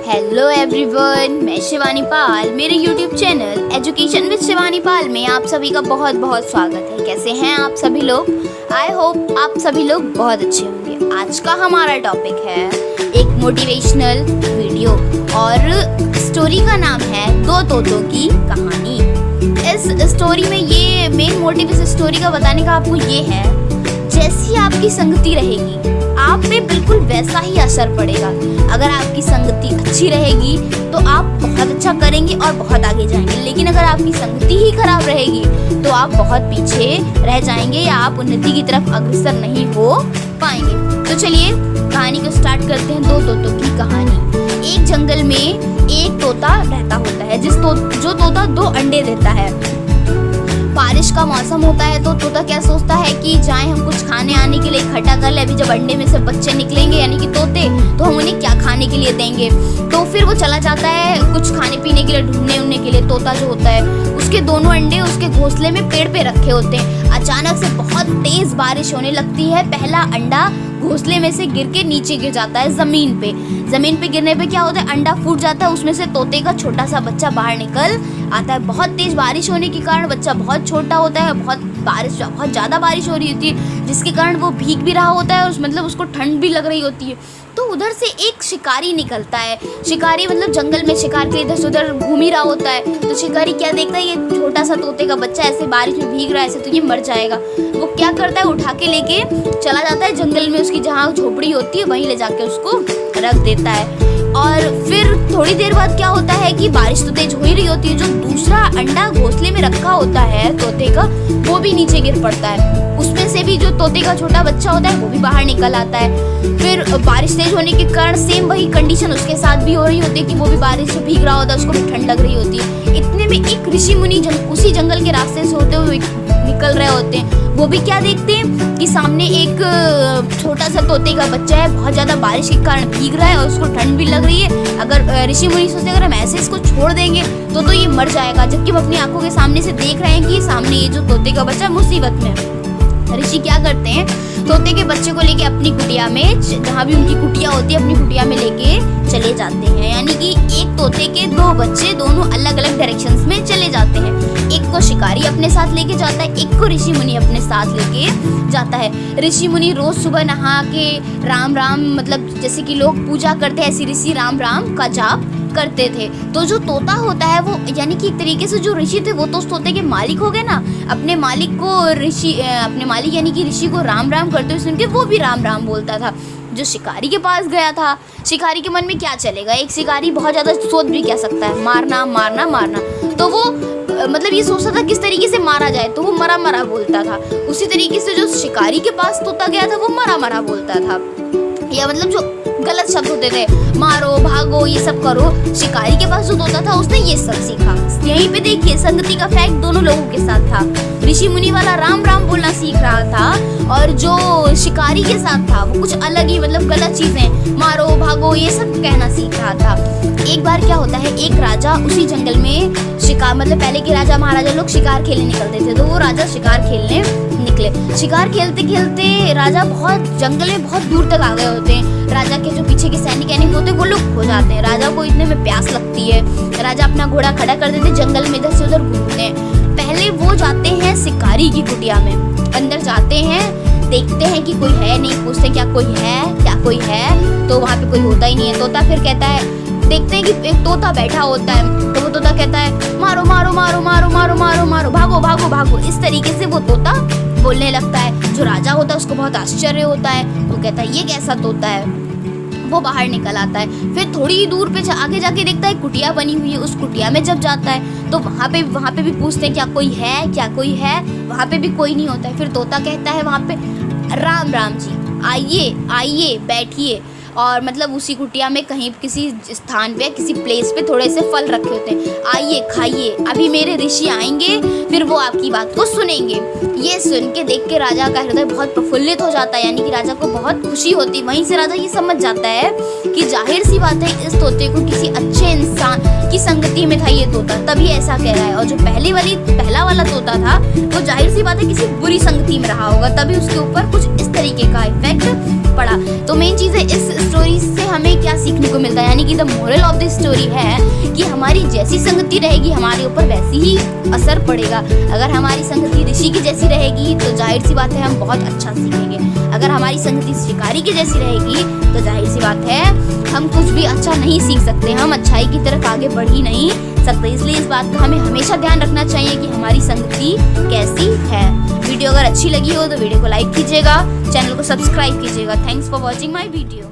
Hello everyone, मैं शिवानी पाल। मेरे YouTube channel education with Shivani Pal में आप सभी का बहुत बहुत स्वागत है। कैसे हैं आप सभी लोग? आई होप आप सभी लोग बहुत अच्छे होंगे। आज का हमारा टॉपिक है एक मोटिवेशनल वीडियो और स्टोरी का नाम है दो तोतों की कहानी। इस स्टोरी में ये मेन मोटिव इस स्टोरी का बताने का आपको ये है, जैसी आपकी संगति रहेगी आप पे बिल्कुल वैसा ही असर पड़ेगा। अगर आपकी संगति अच्छी रहेगी तो आप बहुत अच्छा करेंगे और बहुत आगे जाएंगे, लेकिन अगर आपकी संगति ही खराब रहेगी तो आप बहुत पीछे रह जाएंगे या आप उन्नति की तरफ अग्रसर नहीं हो पाएंगे। तो चलिए कहानी को स्टार्ट करते हैं। दो तोतों की कहानी। एक जंगल में एक तोता रहता होता है जो तोता दो अंडे देता है। बारिश का मौसम होता है तो तोता क्या सोचता है कि जाएं हम कुछ खाने आने के लिए इकट्ठा कर ले। अभी जब अंडे में से बच्चे निकलेंगे यानी कि तोते, तो हम उन्हें क्या खाने के लिए देंगे। तो फिर वो चला जाता है कुछ खाने पीने के लिए ढूंढने उड़ने के लिए। तोता जो होता है उसके दोनों अंडे उसके घोंसले में पेड़ पे रखे होते हैं। अचानक से बहुत तेज बारिश होने लगती है। पहला अंडा घोंसले में से गिर के नीचे गिर जाता है जमीन पे। जमीन पे गिरने पे क्या होता है, अंडा फूट जाता है, उसमें से तोते का छोटा सा बच्चा बाहर निकल आता है। बहुत तेज बारिश होने के कारण बच्चा बहुत छोटा होता है। बहुत ज़्यादा बारिश हो रही होती है जिसके कारण वो भीग भी रहा होता है और मतलब उसको ठंड भी लग रही होती है। तो उधर से एक शिकारी निकलता है। शिकारी मतलब जंगल में शिकार के लिए इधर से उधर घूम ही रहा होता है। तो शिकारी क्या देखता है, ये छोटा सा तोते का बच्चा ऐसे बारिश में भीग रहा है, ऐसे तो ये मर जाएगा। वो क्या करता है, उठा के लेके चला जाता है जंगल में, उसकी जहाँ झोपड़ी होती है वहीं ले जाके उसको रख देता है। और फिर थोड़ी देर बाद क्या होता है कि बारिश तो तेज हो ही रही होती है। जो दूसरा अंडा घोंसले में रखा होता है तोते का, वो भी नीचे गिर पड़ता है। उसमें से भी जो तोते का छोटा बच्चा होता है वो भी बाहर निकल आता है। फिर बारिश तेज होने के कारण सेम वही कंडीशन उसके साथ भी हो रही होती है कि वो भी बारिश से भीग रहा होता है, उसको भी ठंड लग रही होती है। इतने में एक ऋषि मुनि उसी जंगल के रास्ते से होते हुए निकल रहे होते हैं। वो भी क्या देखते हैं कि सामने एक छोटा सा तोते का बच्चा है, बहुत ज़्यादा बारिश के कारण भीग रहा है और उसको ठंड भी लग रही है। अगर ऋषि मुनि सोचते अगर हम ऐसे इसको छोड़ देंगे तो ये मर जाएगा, जबकि हम अपनी आंखों के सामने से देख रहे हैं कि सामने ये जो तोते का बच्चा मुसीबत में है। ऋषि क्या करते हैं, तोते के बच्चे को लेके अपनी कुटिया में, जहाँ भी उनकी कुटिया होती है, अपनी कुटिया में लेके चले जाते हैं। यानी कि एक तोते के दो बच्चे दोनों अलग अलग डायरेक्शंस में चले जाते हैं। एक को शिकारी अपने साथ लेके जाता है, एक को ऋषि मुनि अपने साथ लेके जाता है। ऋषि मुनि रोज सुबह नहा के राम राम, मतलब जैसे कि लोग पूजा करते हैं ऐसे ऋषि राम राम का जाप करते थे। तो जो तोता होता है वो यानी कि एक तरीके से जो ऋषि थे वो तो उस तोते के मालिक हो गए ना। अपने मालिक यानी कि ऋषि को राम राम करते हुए सुन के वो भी राम राम बोलता था। जो शिकारी के पास गया था, शिकारी के मन में क्या चलेगा, एक शिकारी बहुत ज़्यादा सोच भी क्या सकता है, मारना मारना मारना। तो वो मतलब ये सोचता था किस तरीके से मारा जाए, तो वो मरा मरा बोलता था। उसी तरीके से जो शिकारी के पास तोता गया था वो मरा मरा बोलता था, या मतलब जो गलत शब्द होते थे, मारो भागो ये सब करो। शिकारी के पास जो तोता था उसने ये सब सीखा। यहीं पे देखिए संगति का फैक्ट दोनों लोगों के साथ था। ऋषि मुनि वाला राम राम बोलना सीख रहा था और जो शिकारी के साथ था वो कुछ अलग ही मतलब गलत चीजें, मारो भागो ये सब कहना सीख रहा था। एक बार क्या होता है, एक राजा उसी जंगल में शिकार, मतलब पहले के राजा महाराजा लोग शिकार खेलने निकलते थे, तो वो राजा शिकार खेलने निकले। शिकार खेलते खेलते राजा जंगल में बहुत दूर तक आ गए होते हैं। राजा के जो पीछे के सैनिक होते हैं वो लोग खो जाते हैं। राजा को इतने में प्यास लगती है, राजा अपना घोड़ा खड़ा कर देते, जंगल में इधर से उधर घूमते हैं। पहले वो जाते हैं शिकारी की कुटिया में, अंदर जाते हैं, देखते हैं कि कोई है नहीं, पूछते क्या कोई है, तो वहाँ पे कोई होता ही नहीं है। तोता फिर कहता है, देखते हैं कि एक तोता बैठा होता है, तो वो तोता कहता है मारो मारो मारो मारो मारो मारो मारो, भागो भागो भागो। इस तरीके से वो तोता बोलने लगता है। जो राजा होता है उसको बहुत आश्चर्य होता है, वो कहता है ये कैसा तोता है। वो बाहर निकल आता है, फिर थोड़ी दूर पे आगे जाके देखता है कुटिया बनी हुई है। उस कुटिया में जब जाता है तो वहाँ पे भी पूछते हैं क्या कोई है, वहाँ पे भी कोई नहीं होता है। फिर तोता कहता है वहाँ पे राम राम जी, आइए बैठिए। और मतलब उसी कुटिया में कहीं किसी स्थान पे किसी प्लेस पे थोड़े से फल रखे होते हैं, आइए खाइए, अभी मेरे ऋषि आएंगे फिर वो आपकी बात को सुनेंगे। ये सुन के देख के राजा का हृदय बहुत प्रफुल्लित हो जाता है, यानी कि राजा को बहुत खुशी होती है। वहीं से राजा ये समझ जाता है कि जाहिर सी बात है इस तोते को किसी अच्छे इंसान की संगति में था ये तोता, तभी ऐसा कह रहा है। और जो पहला वाला तोता था वो जाहिर सी बात है किसी बुरी संगति में रहा होगा, तभी उसके ऊपर कुछ इस तरीके का इफेक्ट पड़ा। तो मेन चीज़ है इस स्टोरी से हमें क्या सीखने को मिलता है, यानी कि the moral of the story है कि हमारी जैसी संगति रहेगी हमारे ऊपर वैसी ही असर पड़ेगा। अगर हमारी संगति ऋषि की जैसी रहेगी तो जाहिर सी बात है हम बहुत अच्छा सीखेंगे। अगर हमारी संगति शिकारी की जैसी रहेगी तो जाहिर सी बात है हम कुछ भी अच्छा नहीं सीख सकते, हम अच्छाई की तरफ आगे बढ़ ही नहीं सकते। इसलिए इस बात का हमें हमेशा ध्यान रखना चाहिए कि हमारी संगति कैसी है। वीडियो अगर अच्छी लगी हो तो वीडियो को लाइक कीजिएगा, चैनल को सब्सक्राइब कीजिएगा। Thanks for watching my video.